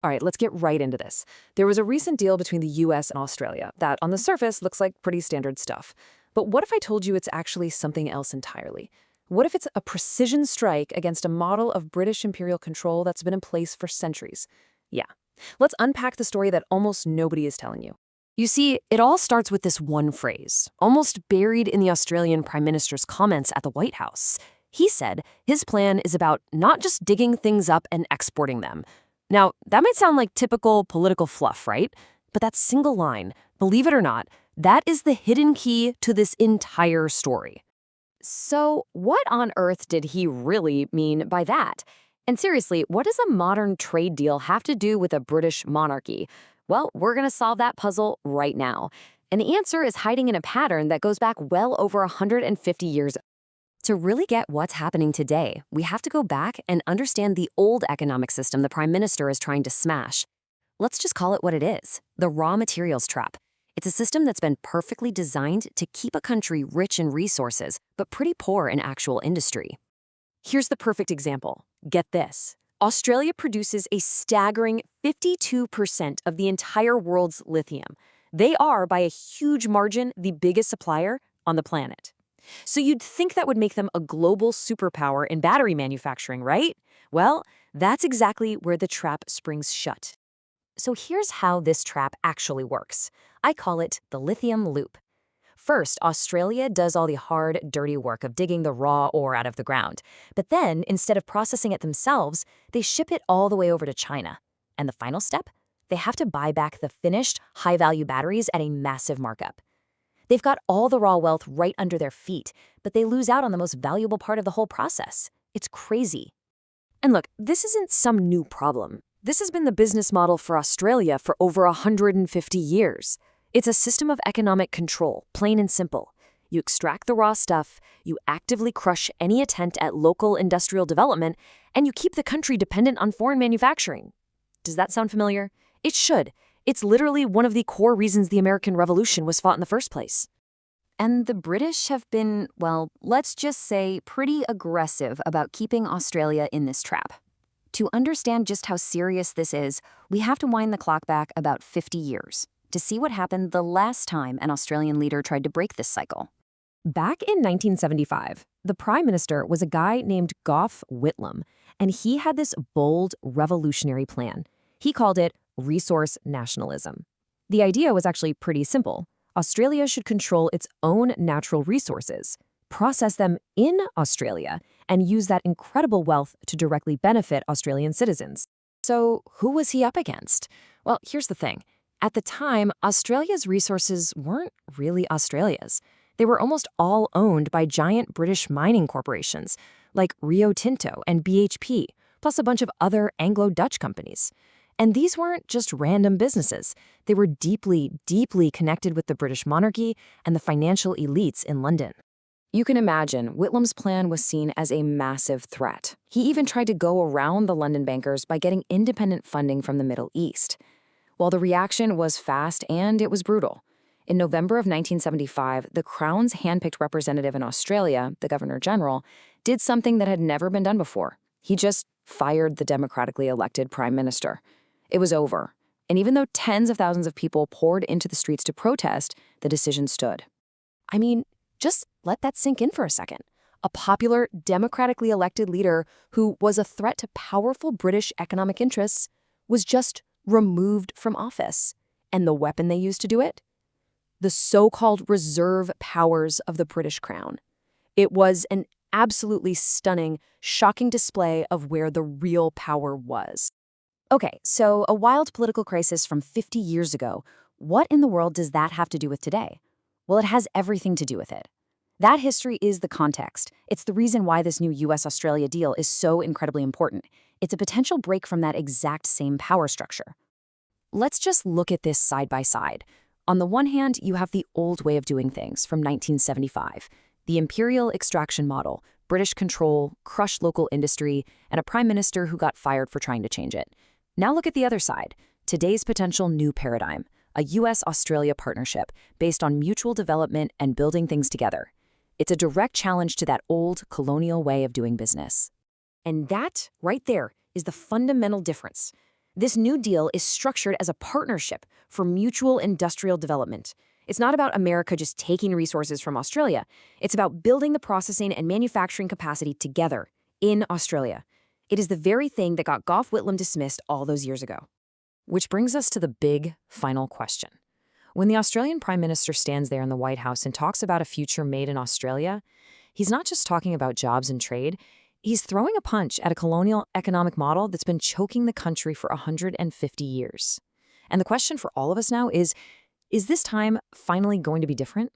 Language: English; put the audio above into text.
All right, let's get right into this. There was a recent deal between the US and Australia that, on the surface, looks like pretty standard stuff. But what if I told you it's actually something else entirely? What if it's a precision strike against a model of British imperial control that's been in place for centuries? Yeah. Let's unpack the story that almost nobody is telling you. You see, it all starts with this one phrase, almost buried in the Australian Prime Minister's comments at the White House. He said his plan is about not just digging things up and exporting them. Now, that might sound like typical political fluff, right? But that single line, believe it or not, that is the hidden key to this entire story. So, what on earth did he really mean by that? And seriously, what does a modern trade deal have to do with a British monarchy? Well, we're going to solve that puzzle right now. And the answer is hiding in a pattern that goes back well over 150 years. To really get what's happening today, we have to go back and understand the old economic system the Prime Minister is trying to smash. Let's just call it what it is, the raw materials trap. It's a system that's been perfectly designed to keep a country rich in resources, but pretty poor in actual industry. Here's the perfect example. Get this. Australia produces a staggering 52% of the entire world's lithium. They are, by a huge margin, the biggest supplier on the planet. So you'd think that would make them a global superpower in battery manufacturing, right? Well, that's exactly where the trap springs shut. So here's how this trap actually works. I call it the lithium loop. First, Australia does all the hard, dirty work of digging the raw ore out of the ground. But then, instead of processing it themselves, they ship it all the way over to China. And the final step? They have to buy back the finished, high-value batteries at a massive markup. They've got all the raw wealth right under their feet, but they lose out on the most valuable part of the whole process. It's crazy. And look, this isn't some new problem. This has been the business model for Australia for over 150 years. It's a system of economic control, plain and simple. You extract the raw stuff, you actively crush any attempt at local industrial development, and you keep the country dependent on foreign manufacturing. Does that sound familiar? It should. It's literally one of the core reasons the American Revolution was fought in the first place. And the British have been, well, let's just say pretty aggressive about keeping Australia in this trap. To understand just how serious this is, we have to wind the clock back about 50 years to see what happened the last time an Australian leader tried to break this cycle. Back in 1975, the Prime Minister was a guy named Gough Whitlam, and he had this bold, revolutionary plan. He called it resource nationalism. The idea was actually pretty simple. Australia should control its own natural resources, process them in Australia, and use that incredible wealth to directly benefit Australian citizens. So who was he up against? Well, here's the thing. At the time, Australia's resources weren't really Australia's. They were almost all owned by giant British mining corporations like Rio Tinto and BHP, plus a bunch of other Anglo-Dutch companies. And these weren't just random businesses. They were deeply, deeply connected with the British monarchy and the financial elites in London. You can imagine Whitlam's plan was seen as a massive threat. He even tried to go around the London bankers by getting independent funding from the Middle East. Well, the reaction was fast and it was brutal. In November of 1975, the Crown's handpicked representative in Australia, the Governor-General, did something that had never been done before. He just fired the democratically elected Prime Minister. It was over. And even though tens of thousands of people poured into the streets to protest, the decision stood. I mean, just let that sink in for a second. A popular, democratically elected leader who was a threat to powerful British economic interests was just removed from office. And the weapon they used to do it? The so-called reserve powers of the British Crown. It was an absolutely stunning, shocking display of where the real power was. Okay, so a wild political crisis from 50 years ago, what in the world does that have to do with today? Well, it has everything to do with it. That history is the context. It's the reason why this new US-Australia deal is so incredibly important. It's a potential break from that exact same power structure. Let's just look at this side by side. On the one hand, you have the old way of doing things from 1975, the imperial extraction model, British control, crushed local industry, and a prime minister who got fired for trying to change it. Now look at the other side, today's potential new paradigm, a US-Australia partnership based on mutual development and building things together. It's a direct challenge to that old colonial way of doing business. And that, right there, is the fundamental difference. This New Deal is structured as a partnership for mutual industrial development. It's not about America just taking resources from Australia. It's about building the processing and manufacturing capacity together in Australia. It is the very thing that got Gough Whitlam dismissed all those years ago. Which brings us to the big final question. When the Australian Prime Minister stands there in the White House and talks about a future made in Australia, he's not just talking about jobs and trade. He's throwing a punch at a colonial economic model that's been choking the country for 150 years. And the question for all of us now is this time finally going to be different?